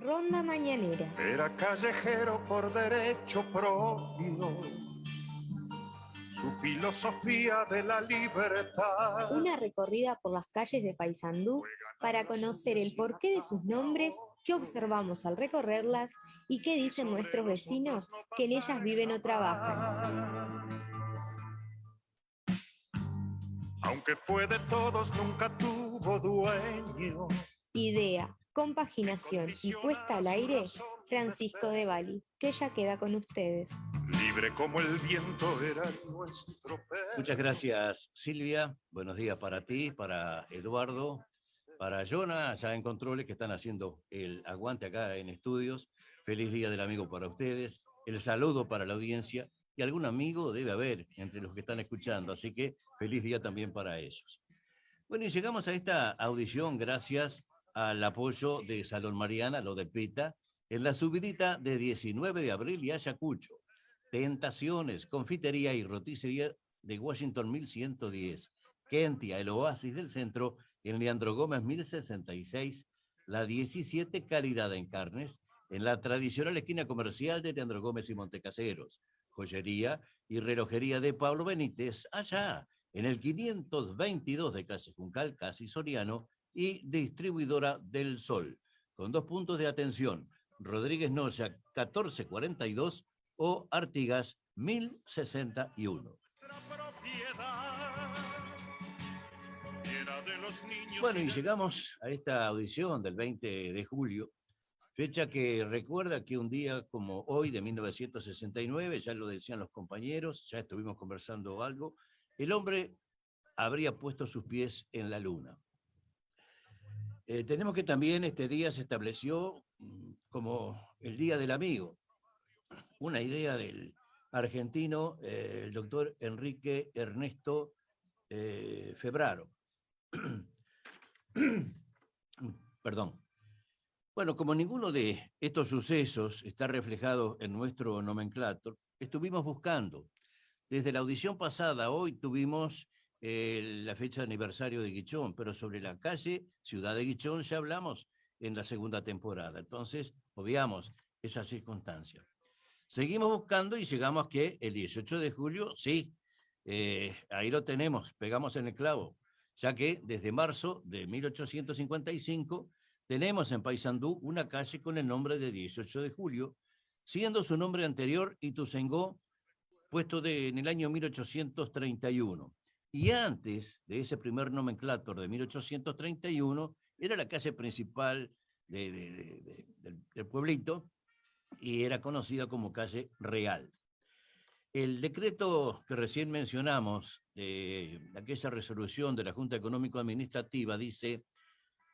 Ronda mañanera. Era callejero por derecho propio, su filosofía de la libertad. Una recorrida por las calles de Paysandú para conocer el porqué de sus nombres, qué observamos al recorrerlas y qué dicen nuestros vecinos que en ellas viven o trabajan. Aunque fue de todos, nunca tuvo dueño. Idea, compaginación y puesta al aire, Francisco de Bali, que ya queda con ustedes. Libre como el viento era nuestro perro. Muchas gracias, Silvia. Buenos días para ti, para Eduardo, para Jonah, allá en Controles, que están haciendo el aguante acá en estudios. Feliz Día del Amigo para ustedes. El saludo para la audiencia. Y algún amigo debe haber entre los que están escuchando, así que feliz día también para ellos. Bueno, y llegamos a esta audición gracias al apoyo de Salón Mariana, lo de Pita, en la subidita de 19 de abril y Ayacucho. Tentaciones, confitería y roticería de Washington 1110. Kentia, el oasis del centro, en Leandro Gómez 1066. La 17, calidad en carnes, en la tradicional esquina comercial de Leandro Gómez y Montecaseros. Joyería y relojería de Pablo Benítez, allá en el 522 de Calle Juncal, casi Soriano, y distribuidora del Sol, con 2 puntos de atención, Rodríguez Noya 1442 o Artigas 1061. Bueno, y llegamos a esta audición del 20 de julio, fecha que recuerda que un día como hoy de 1969, ya lo decían los compañeros, ya estuvimos conversando algo, el hombre habría puesto sus pies en la luna. Tenemos que también este día se estableció como el Día del Amigo, una idea del argentino, el doctor Enrique Ernesto Febraro. Perdón. Bueno, como ninguno de estos sucesos está reflejado en nuestro nomenclátor, estuvimos buscando. Desde la audición pasada, hoy tuvimos la fecha de aniversario de Guichón, pero sobre la calle Ciudad de Guichón ya hablamos en la segunda temporada. Entonces, obviamos esa circunstancia. Seguimos buscando y llegamos que el 18 de julio, sí, ahí lo tenemos, pegamos en el clavo, ya que desde marzo de 1855 tenemos en Paysandú una calle con el nombre de 18 de julio, siendo su nombre anterior Ituzaingó, puesto en el año 1831. Y antes de ese primer nomenclátor de 1831, era la calle principal del pueblito y era conocida como calle Real. El decreto que recién mencionamos, aquella resolución de la Junta Económico-Administrativa, dice: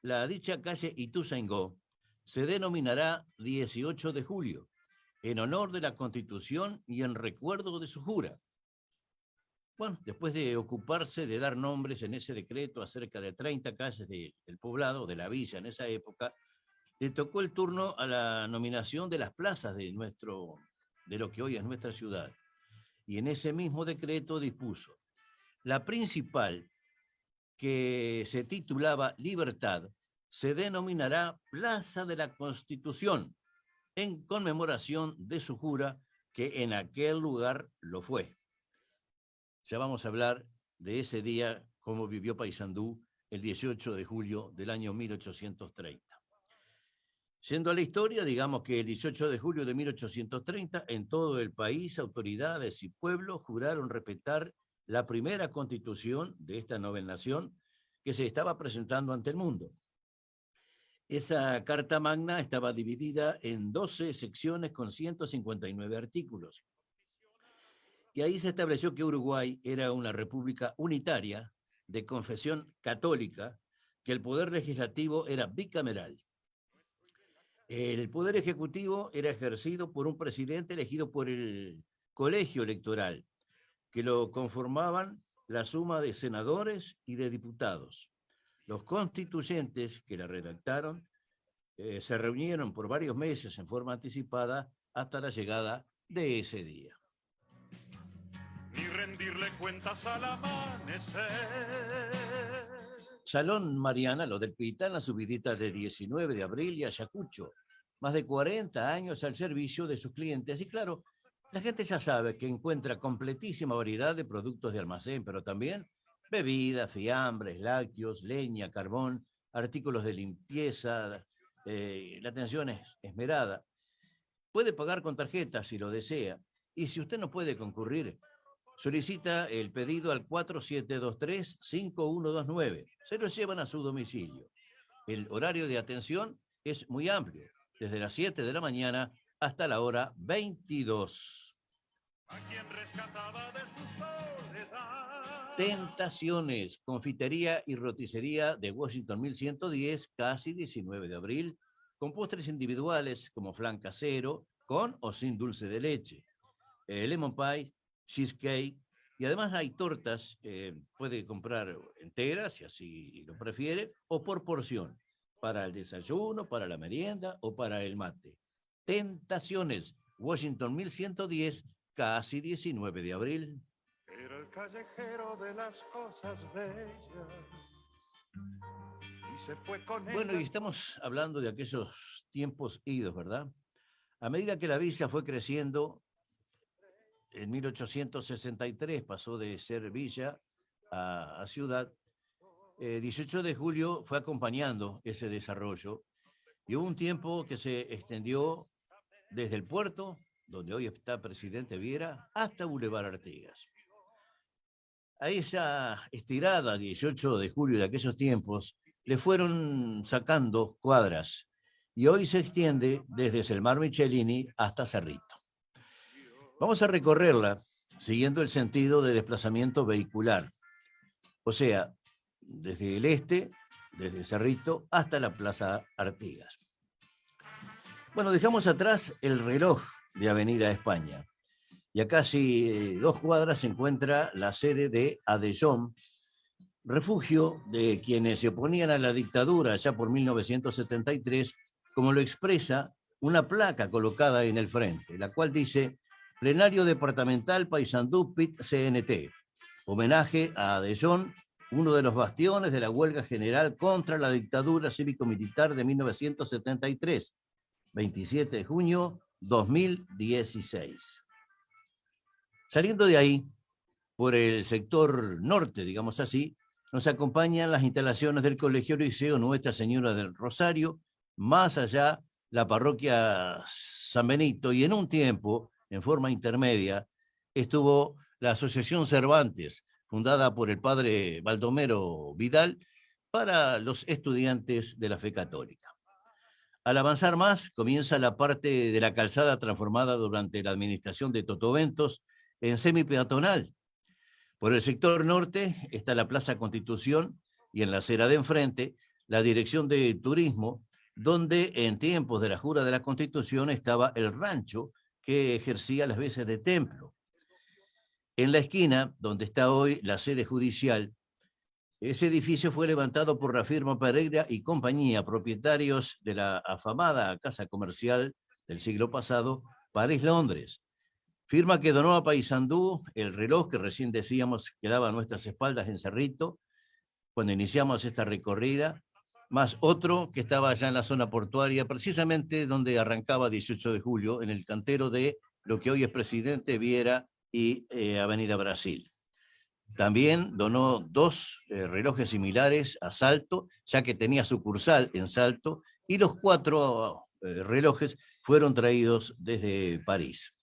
la dicha calle Ituzaingó se denominará 18 de julio, en honor de la Constitución y en recuerdo de su jura. Bueno, después de ocuparse de dar nombres en ese decreto a cerca de 30 calles del poblado, de la villa en esa época, le tocó el turno a la nominación de las plazas de lo que hoy es nuestra ciudad. Y en ese mismo decreto dispuso: la principal, que se titulaba Libertad, se denominará Plaza de la Constitución, en conmemoración de su jura, que en aquel lugar lo fue. Ya vamos a hablar de ese día, cómo vivió Paysandú el 18 de julio del año 1830. Yendo a la historia, digamos que el 18 de julio de 1830, en todo el país, autoridades y pueblos juraron respetar la primera constitución de esta nueva nación que se estaba presentando ante el mundo. Esa Carta Magna estaba dividida en 12 secciones con 159 artículos. Y ahí se estableció que Uruguay era una república unitaria de confesión católica, que el poder legislativo era bicameral. El poder ejecutivo era ejercido por un presidente elegido por el colegio electoral, que lo conformaban la suma de senadores y de diputados. Los constituyentes que la redactaron se reunieron por varios meses en forma anticipada hasta la llegada de ese día. Ni rendirle cuentas al amanecer. Salón Mariana, lo del Pita, en la subidita de 19 de abril y Ayacucho. más de 40 años al servicio de sus clientes. Y claro, la gente ya sabe que encuentra completísima variedad de productos de almacén, pero también bebidas, fiambres, lácteos, leña, carbón, artículos de limpieza. La atención es esmerada. Puede pagar con tarjeta si lo desea. Y si usted no puede concurrir, solicita el pedido al 4723-5129. Se lo llevan a su domicilio. El horario de atención es muy amplio, desde las 7 de la mañana hasta la hora 22. A quien rescataba de su soledad. Tentaciones, confitería y roticería de Washington 1110, casi 19 de abril, con postres individuales como flan casero, con o sin dulce de leche, lemon pie, cheesecake, y además hay tortas, puede comprar enteras si así lo prefiere, o por porción, para el desayuno, para la merienda o para el mate. Tentaciones, Washington 1110, casi 19 de abril. Era el callejero de las cosas bellas. Y se fue con Bueno, y ellas. estamos hablando de aquellos tiempos idos, ¿verdad? A medida que la villa fue creciendo, en 1863 pasó de ser villa a ciudad. 18 de julio fue acompañando ese desarrollo y hubo un tiempo que se extendió desde el puerto, donde hoy está Presidente Viera, hasta Boulevard Artigas. A esa estirada 18 de julio de aquellos tiempos le fueron sacando cuadras y hoy se extiende desde Selmar Michelini hasta Cerrito. Vamos a recorrerla siguiendo el sentido de desplazamiento vehicular, o sea, desde el este, desde Cerrito hasta la Plaza Artigas. Bueno, dejamos atrás el reloj de Avenida España y a casi 2 cuadras se encuentra la sede de Adellón, refugio de quienes se oponían a la dictadura ya por 1973, como lo expresa una placa colocada en el frente, la cual dice Plenario Departamental Paysandú PIT CNT, homenaje a Adellón, uno de los bastiones de la huelga general contra la dictadura cívico-militar de 1973, 27 de junio 2016. Saliendo de ahí, por el sector norte, digamos así, nos acompañan las instalaciones del Colegio Liceo Nuestra Señora del Rosario, más allá la parroquia San Benito, y en un tiempo, en forma intermedia, estuvo la Asociación Cervantes, fundada por el padre Baldomero Vidal, para los estudiantes de la fe católica. Al avanzar más, comienza la parte de la calzada transformada durante la administración de Totoventos en semipeatonal. Por el sector norte está la Plaza Constitución y en la acera de enfrente la Dirección de Turismo, donde en tiempos de la Jura de la Constitución estaba el rancho que ejercía las veces de templo. En la esquina, donde está hoy la sede judicial, ese edificio fue levantado por la firma Pereira y compañía, propietarios de la afamada casa comercial del siglo pasado, París-Londres. Firma que donó a Paysandú el reloj que recién decíamos quedaba a nuestras espaldas en Cerrito, cuando iniciamos esta recorrida, más otro que estaba allá en la zona portuaria, precisamente donde arrancaba 18 de julio, en el cantero de lo que hoy es Presidente Viera y Avenida Brasil. También donó 2 relojes similares a Salto, ya que tenía sucursal en Salto, y los 4 relojes fueron traídos desde París.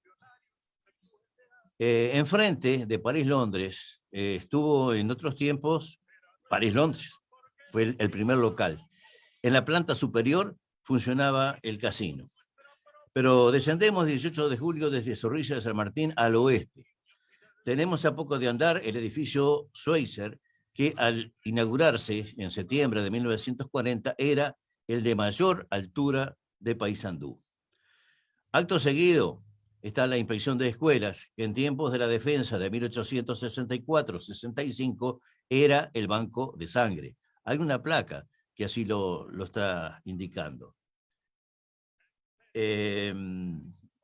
Enfrente de París-Londres estuvo en otros tiempos París-Londres, fue el primer local. En la planta superior funcionaba el casino. Pero descendemos 18 de julio desde Zorrilla de San Martín al oeste. Tenemos a poco de andar el edificio Schweitzer, que al inaugurarse en septiembre de 1940 era el de mayor altura de Paysandú. Acto seguido está la inspección de escuelas, que en tiempos de la defensa de 1864-65 era el banco de sangre. Hay una placa que así lo está indicando.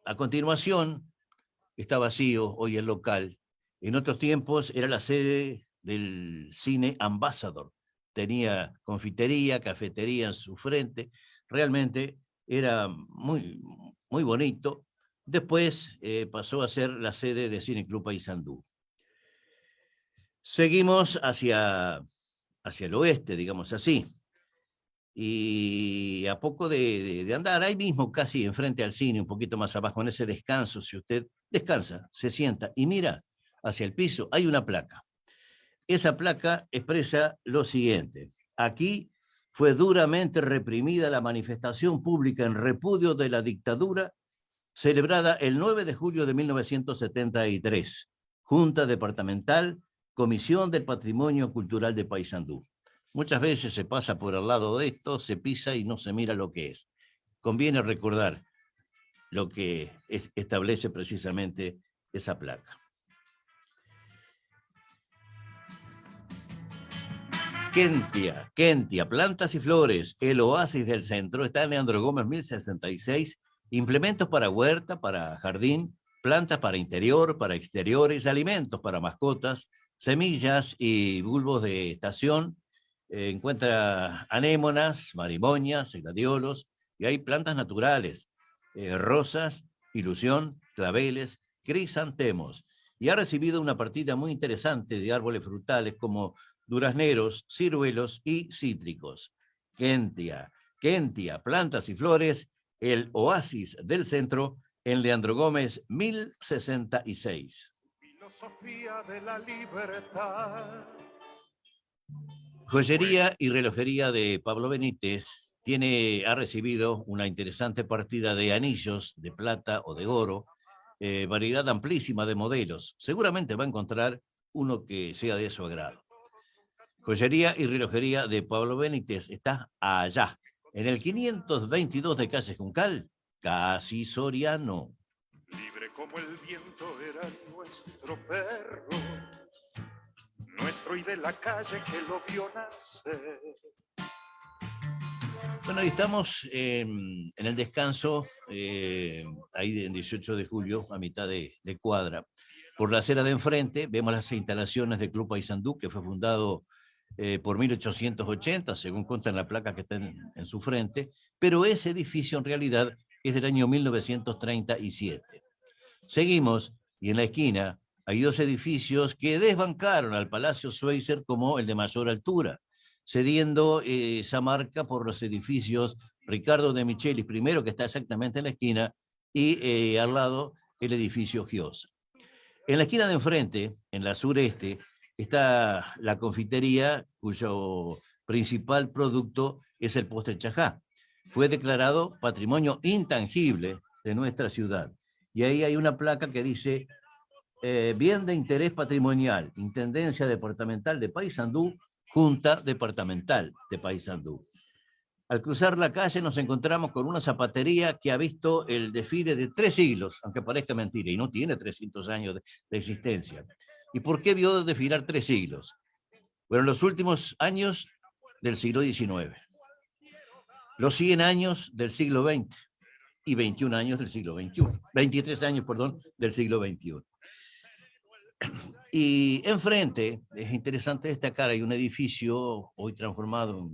A continuación, está vacío hoy el local. En otros tiempos era la sede del Cine Ambassador. Tenía confitería, cafetería en su frente. Realmente era muy bonito. Después pasó a ser la sede de Cine Club Paysandú. Seguimos hacia el oeste, digamos así. Y a poco de andar, ahí mismo, casi enfrente al cine, un poquito más abajo, en ese descanso, si usted descansa, se sienta y mira hacia el piso, hay una placa. Esa placa expresa lo siguiente: aquí fue duramente reprimida la manifestación pública en repudio de la dictadura celebrada el 9 de julio de 1973, Junta Departamental, Comisión del Patrimonio Cultural de Paysandú. Muchas veces se pasa por al lado de esto, se pisa y no se mira lo que es. Conviene recordar lo que establece precisamente esa placa. Kentia, plantas y flores, el oasis del centro, está en Leandro Gómez 1066, implementos para huerta, para jardín, plantas para interior, para exteriores, alimentos para mascotas, semillas y bulbos de estación. Encuentra anémonas, marimoñas, gladiolos, y hay plantas naturales, rosas, ilusión, claveles, crisantemos. Y ha recibido una partida muy interesante de árboles frutales como durazneros, ciruelos y cítricos. Kentia, plantas y flores, el oasis del centro, en Leandro Gómez 1066. Filosofía de la libertad. Joyería y relojería de Pablo Benítez ha recibido una interesante partida de anillos de plata o de oro, variedad amplísima de modelos. Seguramente va a encontrar uno que sea de su agrado. Joyería y relojería de Pablo Benítez está allá, en el 522 de calle Juncal, casi Soriano. Libre como el viento era nuestro perro, nuestro y de la calle que lo vio nacer. Bueno, ahí estamos en el descanso, ahí en 18 de julio, a mitad de cuadra. Por la acera de enfrente vemos las instalaciones del Club Paysandú, que fue fundado por 1880, según consta en la placa que está en su frente, pero ese edificio en realidad es del año 1937. Seguimos, y en la esquina hay dos edificios que desbancaron al Palacio Schweitzer como el de mayor altura, cediendo esa marca por los edificios Ricardo de Michelis, primero, que está exactamente en la esquina, y al lado el edificio Giosa. En la esquina de enfrente, en la sureste, está la confitería, cuyo principal producto es el postre chajá. Fue declarado patrimonio intangible de nuestra ciudad. Y ahí hay una placa que dice bien de interés patrimonial, Intendencia Departamental de Paysandú, Junta Departamental de Paysandú. Al cruzar la calle nos encontramos con una zapatería que ha visto el desfile de 3 siglos, aunque parezca mentira, y no tiene 300 años de existencia. ¿Y por qué vio desfilar 3 siglos? Bueno, los últimos años del siglo XIX, los 100 años del siglo XX y 21 años del siglo XXI, 23 años, perdón, del siglo XXI. Y enfrente, es interesante destacar, hay un edificio hoy transformado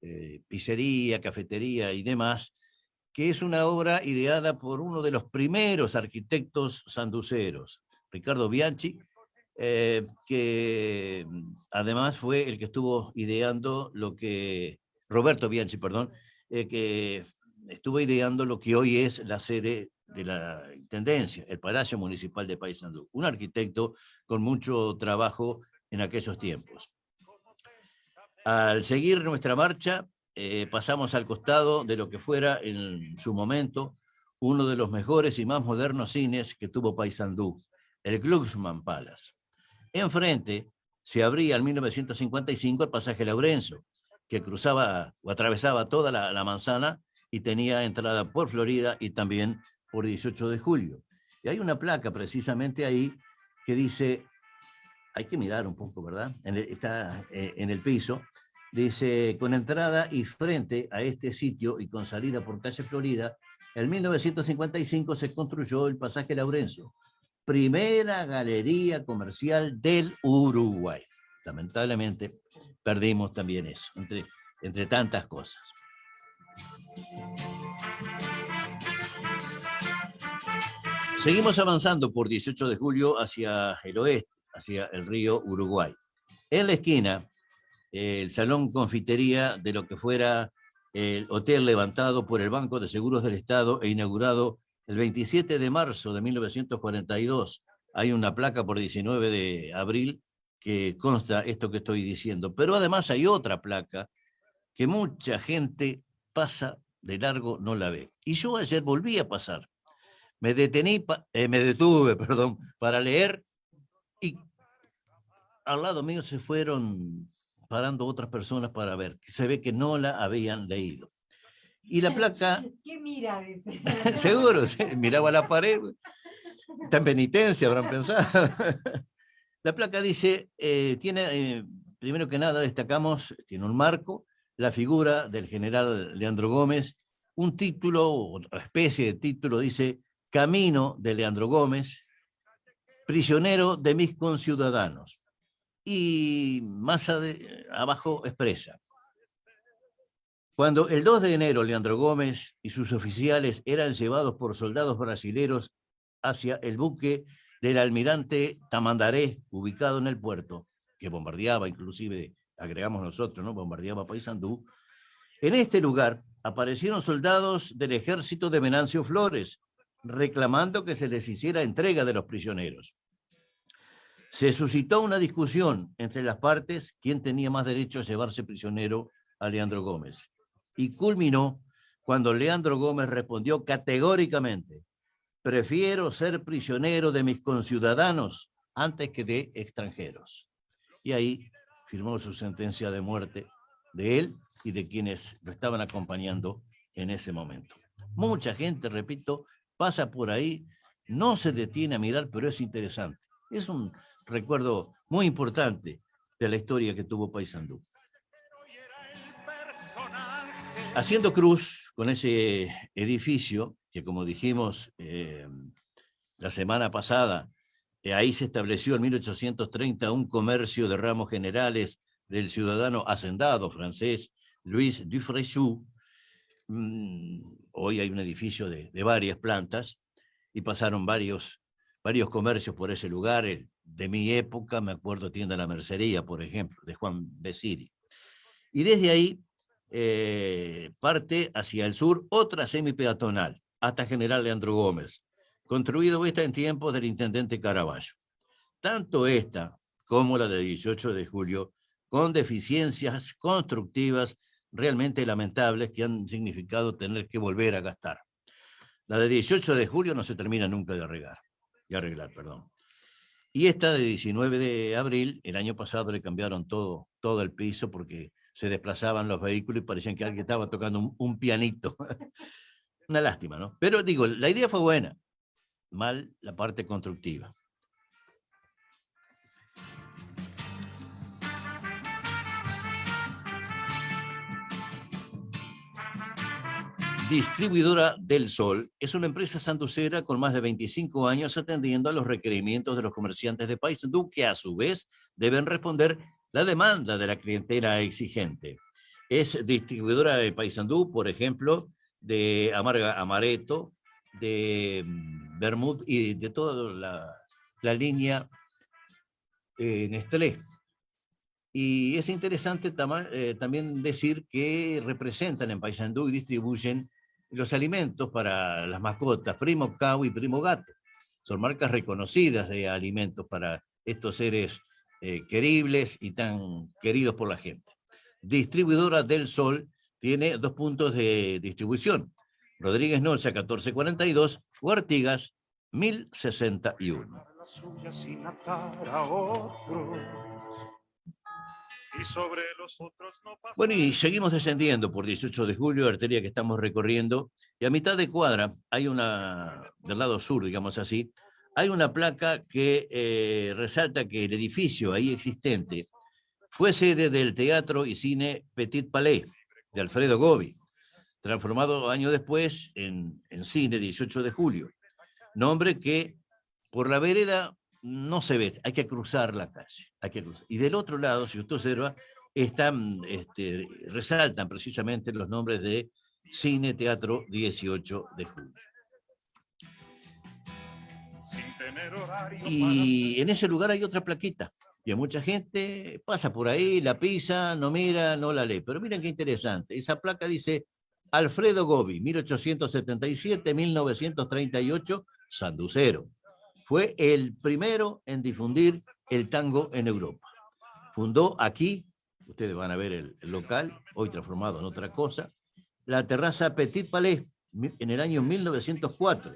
en pizzería, cafetería y demás, que es una obra ideada por uno de los primeros arquitectos sanduceros, Ricardo Bianchi, que además fue el que estuvo ideando Roberto Bianchi, perdón, que estuvo ideando lo que hoy es la sede de la Intendencia, el Palacio Municipal de Paysandú, un arquitecto con mucho trabajo en aquellos tiempos. Al seguir nuestra marcha, pasamos al costado de lo que fuera en su momento uno de los mejores y más modernos cines que tuvo Paysandú, el Glucksmann Palace. Enfrente se abría en 1955 el pasaje Laurenzo, que cruzaba o atravesaba toda la manzana y tenía entrada por Florida y también por 18 de julio. Y hay una placa precisamente ahí que dice, hay que mirar un poco, ¿verdad? Está en el piso, dice, con entrada y frente a este sitio y con salida por calle Florida, en 1955 se construyó el pasaje Laurenzo, primera galería comercial del Uruguay. Lamentablemente perdimos también eso, entre tantas cosas. Seguimos avanzando por 18 de julio hacia el oeste, hacia el río Uruguay. En la esquina, el salón confitería de lo que fuera el hotel levantado por el Banco de Seguros del Estado e inaugurado el 27 de marzo de 1942. Hay una placa por 19 de abril que consta esto que estoy diciendo. Pero además hay otra placa que mucha gente pasa de largo, no la ve. Y yo ayer volví a pasar. Me detuve, perdón, para leer y al lado mío se fueron parando otras personas para ver. Se ve que no la habían leído. Y la placa... ¿Qué mira? Dice. Seguro, sí, miraba la pared. Está en penitencia, habrán pensado. La placa dice, primero que nada destacamos, tiene un marco, la figura del general Leandro Gómez, un título, otra especie de título, dice, Camino de Leandro Gómez, prisionero de mis conciudadanos. Y más abajo expresa, cuando el 2 de enero Leandro Gómez y sus oficiales eran llevados por soldados brasileros hacia el buque del almirante Tamandaré, ubicado en el puerto, que bombardeaba, inclusive, agregamos nosotros, ¿no? Bombardeaba Paysandú. En este lugar aparecieron soldados del ejército de Venancio Flores, reclamando que se les hiciera entrega de los prisioneros. Se suscitó una discusión entre las partes quién tenía más derecho a llevarse prisionero a Leandro Gómez. Y culminó cuando Leandro Gómez respondió categóricamente: prefiero ser prisionero de mis conciudadanos antes que de extranjeros. Y ahí firmó su sentencia de muerte de él y de quienes lo estaban acompañando en ese momento. Mucha gente, repito, pasa por ahí, no se detiene a mirar, pero es interesante. Es un recuerdo muy importante de la historia que tuvo Paysandú. Haciendo cruz con ese edificio, que como dijimos la semana pasada, ahí se estableció en 1830 un comercio de ramos generales del ciudadano hacendado francés Louis Dufresnoy. Hoy hay un edificio de varias plantas y pasaron varios comercios por ese lugar. De mi época, me acuerdo, Tienda La Mercería, por ejemplo, de Juan Besiri. Y desde ahí parte hacia el sur otra semipeatonal, hasta General Leandro Gómez, construido esta en tiempos del intendente Caraballo. Tanto esta como la de 18 de julio, con deficiencias constructivas realmente lamentables que han significado tener que volver a gastar. La de 18 de julio no se termina nunca de arreglar. Y esta de 19 de abril, el año pasado le cambiaron todo el piso porque se desplazaban los vehículos y parecían que alguien estaba tocando un pianito. Una lástima, ¿no? Pero digo, la idea fue buena, mal la parte constructiva. Distribuidora del Sol es una empresa sanducera con más de 25 años atendiendo a los requerimientos de los comerciantes de Paysandú, que a su vez deben responder la demanda de la clientela exigente. Es distribuidora de Paysandú, por ejemplo, de Amarga Amaretto, de Bermud y de toda la línea Nestlé. Y es interesante también decir que representan en Paysandú y distribuyen los alimentos para las mascotas, Primo Cow y Primo Gato. Son marcas reconocidas de alimentos para estos seres queribles y tan queridos por la gente. Distribuidora del Sol tiene 2 puntos de distribución: Rodríguez Nocha 1442 o Artigas 1061. Bueno, y seguimos descendiendo por 18 de julio, arteria que estamos recorriendo, y a mitad de cuadra hay del lado sur, digamos así, hay una placa que resalta que el edificio ahí existente fue sede del Teatro y Cine Petit Palais de Alfredo Gobi, transformado años después en Cine 18 de julio, nombre que por la vereda no se ve, hay que cruzar la calle. Y del otro lado, si usted observa, resaltan precisamente los nombres de Cine Teatro 18 de julio. Y en ese lugar hay otra plaquita, que mucha gente pasa por ahí, la pisa, no mira, no la lee. Pero miren qué interesante, esa placa dice Alfredo Gobi, 1877-1938, sanducero. Fue el primero en difundir el tango en Europa. Fundó aquí, ustedes van a ver el local, hoy transformado en otra cosa, la terraza Petit Palais en el año 1904.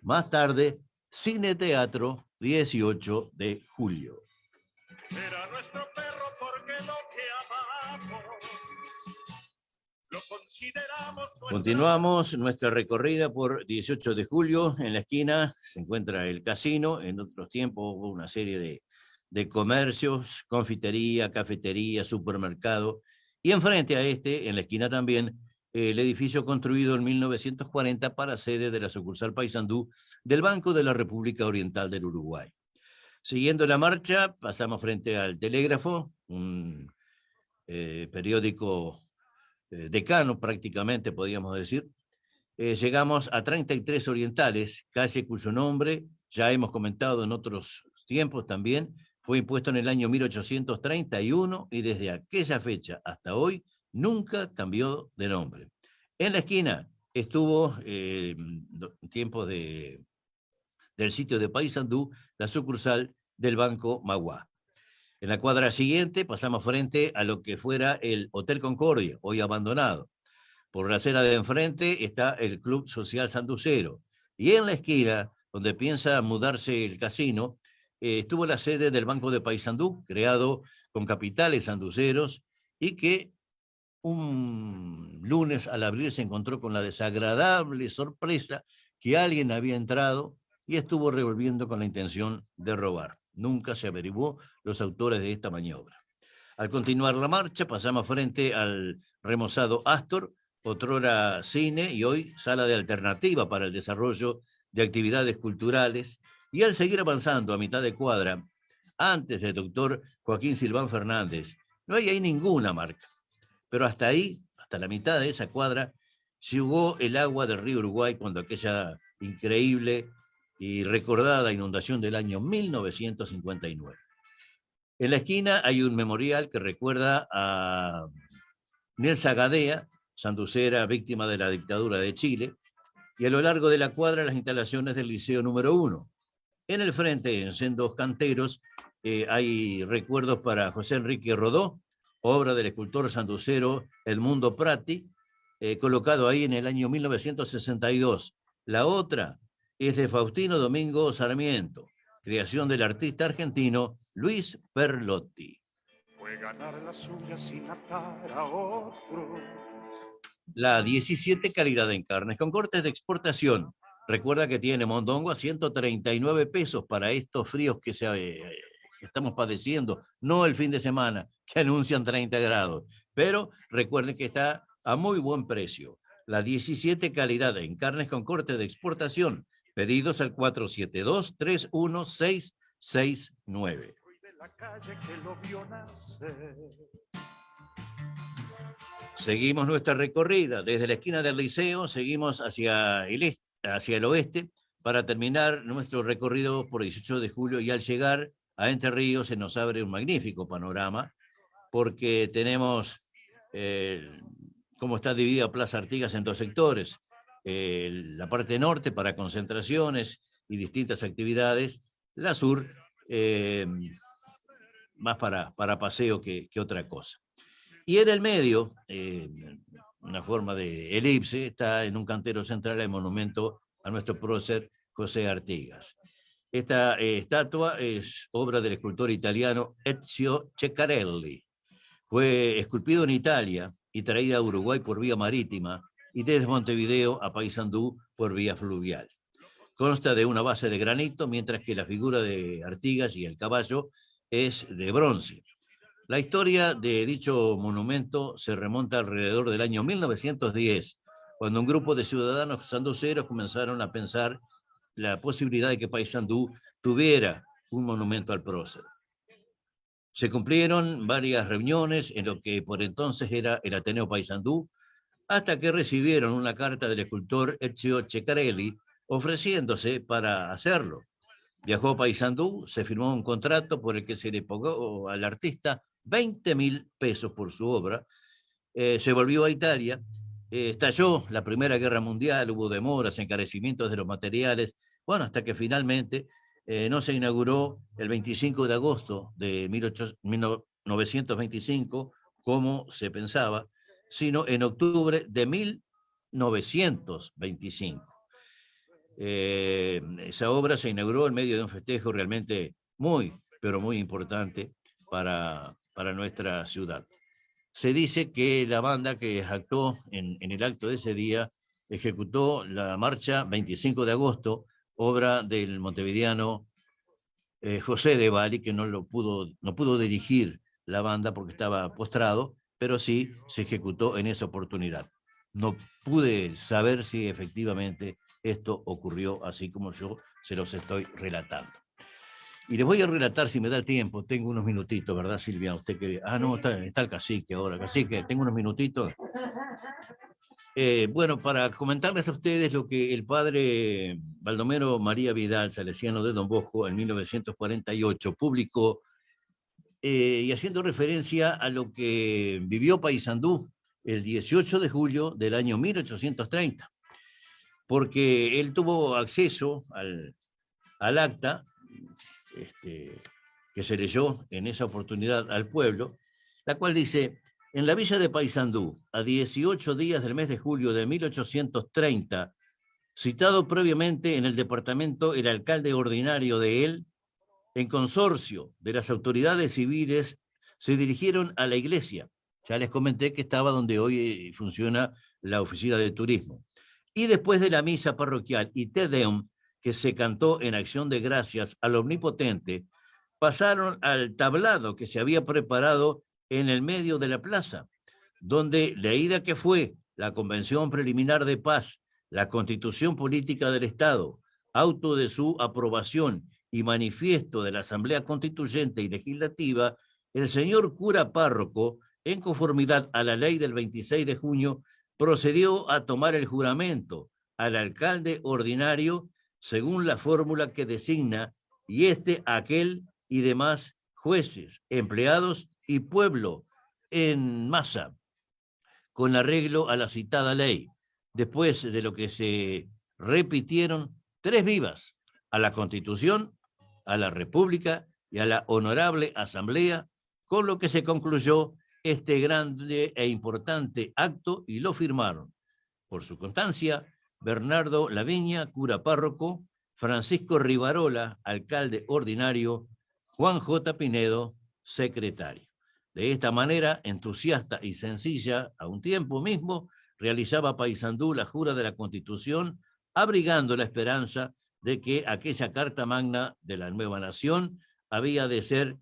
Más tarde, Cine Teatro, 18 de julio. Era nuestro perro porque lo que amamos lo consideramos. Continuamos nuestra recorrida por 18 de julio. En la esquina se encuentra el casino. En otros tiempos hubo una serie de comercios, confitería, cafetería, supermercado. Y enfrente a este, en la esquina también, el edificio construido en 1940 para sede de la sucursal Paysandú del Banco de la República Oriental del Uruguay. Siguiendo la marcha, pasamos frente al Telégrafo, un periódico decano prácticamente, podríamos decir. Llegamos a 33 Orientales, calle cuyo nombre ya hemos comentado en otros tiempos también, fue impuesto en el año 1831 y desde aquella fecha hasta hoy nunca cambió de nombre. En la esquina estuvo tiempos del sitio de Paysandú, la sucursal del Banco Magua. En la cuadra siguiente pasamos frente a lo que fuera el Hotel Concordia, hoy abandonado. Por la acera de enfrente está el Club Social Sanducero. Y en la esquina, donde piensa mudarse el casino, estuvo la sede del Banco de Paysandú, creado con capitales sanduceros, y que un lunes al abrir se encontró con la desagradable sorpresa que alguien había entrado y estuvo revolviendo con la intención de robar. Nunca se averiguó los autores de esta maniobra. Al continuar la marcha, pasamos frente al remozado Astor, otrora cine y hoy sala de alternativa para el desarrollo de actividades culturales, y al seguir avanzando a mitad de cuadra, antes del doctor Joaquín Silván Fernández, no hay ahí ninguna marca, pero hasta ahí, hasta la mitad de esa cuadra, llegó el agua del río Uruguay cuando aquella increíble y recordada inundación del año 1959. En la esquina hay un memorial que recuerda a Nelsa Gadea, sanducera víctima de la dictadura de Chile, y a lo largo de la cuadra las instalaciones del Liceo número 1. En el frente, en sendos canteros, hay recuerdos para José Enrique Rodó, obra del escultor sanducero Edmundo Prati, colocado ahí en el año 1962. La otra es de Faustino Domingo Sarmiento, creación del artista argentino Luis Perlotti. Fue ganar la suya sin atar a otro. La 17 calidad en carnes con cortes de exportación. Recuerda que tiene mondongo a 139 pesos para estos fríos que estamos padeciendo, no el fin de semana, que anuncian 30 grados. Pero recuerden que está a muy buen precio. La 17 calidad en carnes con corte de exportación. Pedidos al 472-31669. Seguimos nuestra recorrida desde la esquina del Liceo, seguimos hacia el oeste para terminar nuestro recorrido por 18 de julio, y al llegar a Entre Ríos se nos abre un magnífico panorama porque tenemos cómo está dividida Plaza Artigas en dos sectores. La parte norte para concentraciones y distintas actividades, la sur más para paseo que otra cosa. Y en el medio, una forma de elipse, está en un cantero central el monumento a nuestro prócer José Artigas. Esta estatua es obra del escultor italiano Ezio Ceccarelli. Fue esculpido en Italia y traída a Uruguay por vía marítima y desde Montevideo a Paysandú por vía fluvial. Consta de una base de granito, mientras que la figura de Artigas y el caballo es de bronce. La historia de dicho monumento se remonta alrededor del año 1910, cuando un grupo de ciudadanos sanduceros comenzaron a pensar la posibilidad de que Paysandú tuviera un monumento al prócer. Se cumplieron varias reuniones en lo que por entonces era el Ateneo Paysandú, hasta que recibieron una carta del escultor Ezio Ceccarelli ofreciéndose para hacerlo. viajó a Paysandú, se firmó un contrato por el que se le pagó al artista 20.000 pesos por su obra, se volvió a Italia, estalló la Primera Guerra Mundial, hubo demoras, encarecimientos de los materiales, bueno, hasta que finalmente no se inauguró el 25 de agosto de 1925, como se pensaba, sino en octubre de 1925. Esa obra se inauguró en medio de un festejo realmente muy, pero muy importante para nuestra ciudad. Se dice que la banda que actuó en el acto de ese día ejecutó la marcha 25 de agosto, obra del montevideano José de Bari, que no pudo dirigir la banda porque estaba postrado, pero sí se ejecutó en esa oportunidad. No pude saber si efectivamente esto ocurrió así como yo se los estoy relatando. Y les voy a relatar, si me da el tiempo, tengo unos minutitos, ¿verdad, Silvia? Usted que... no, está el cacique ahora. Cacique, tengo unos minutitos. Bueno, para comentarles a ustedes lo que el padre Baldomero María Vidal, salesiano de Don Bosco, en 1948 publicó, y haciendo referencia a lo que vivió Paysandú el 18 de julio del año 1830, porque él tuvo acceso al acta que se leyó en esa oportunidad al pueblo, la cual dice: en la villa de Paysandú, a 18 días del mes de julio de 1830, citado previamente en el departamento el alcalde ordinario de él, en consorcio de las autoridades civiles, se dirigieron a la iglesia. Ya les comenté que estaba donde hoy funciona la oficina de turismo. Y después de la misa parroquial y Te Deum, que se cantó en acción de gracias al Omnipotente, pasaron al tablado que se había preparado en el medio de la plaza, donde, leída que fue la Convención Preliminar de Paz, la Constitución Política del Estado, auto de su aprobación y manifiesto de la Asamblea Constituyente y Legislativa, el señor cura párroco, en conformidad a la ley del 26 de junio, procedió a tomar el juramento al alcalde ordinario según la fórmula que designa, y aquel y demás jueces, empleados y pueblo en masa, con arreglo a la citada ley, después de lo que se repitieron 3 vivas a la Constitución, a la República y a la Honorable Asamblea, con lo que se concluyó este grande e importante acto y lo firmaron, por su constancia, Bernardo Laviña, cura párroco, Francisco Rivarola, alcalde ordinario, Juan J. Pinedo, secretario. De esta manera, entusiasta y sencilla a un tiempo mismo, realizaba Paysandú la jura de la Constitución, abrigando la esperanza de que aquella Carta Magna de la nueva nación había de ser,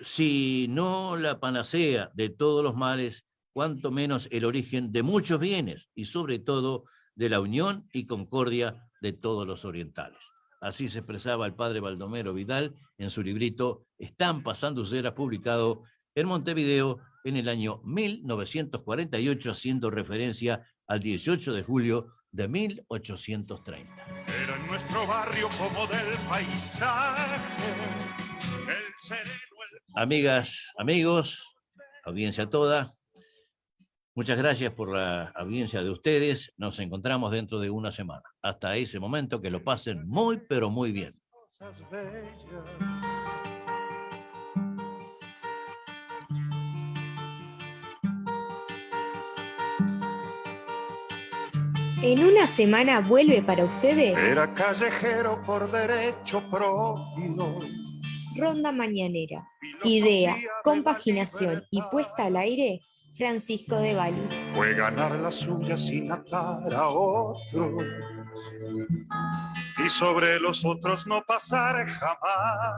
si no la panacea de todos los males, cuanto menos el origen de muchos bienes y sobre todo de la unión y concordia de todos los orientales. Así se expresaba el padre Baldomero Vidal en su librito Estampas Sanduceras, publicado en Montevideo en el año 1948, haciendo referencia al 18 de julio de 1830. Era en nuestro barrio como del paisaje, el sereno, Amigas, amigos, audiencia toda, muchas gracias por la audiencia de ustedes. Nos encontramos dentro de una semana. Hasta ese momento, que lo pasen muy, pero muy bien. En una semana vuelve para ustedes era callejero por derecho propio. Ronda Mañanera. Idea, compaginación y puesta al aire, Francisco de Bali. Fue ganar la suya sin atar a otros y sobre los otros no pasar jamás.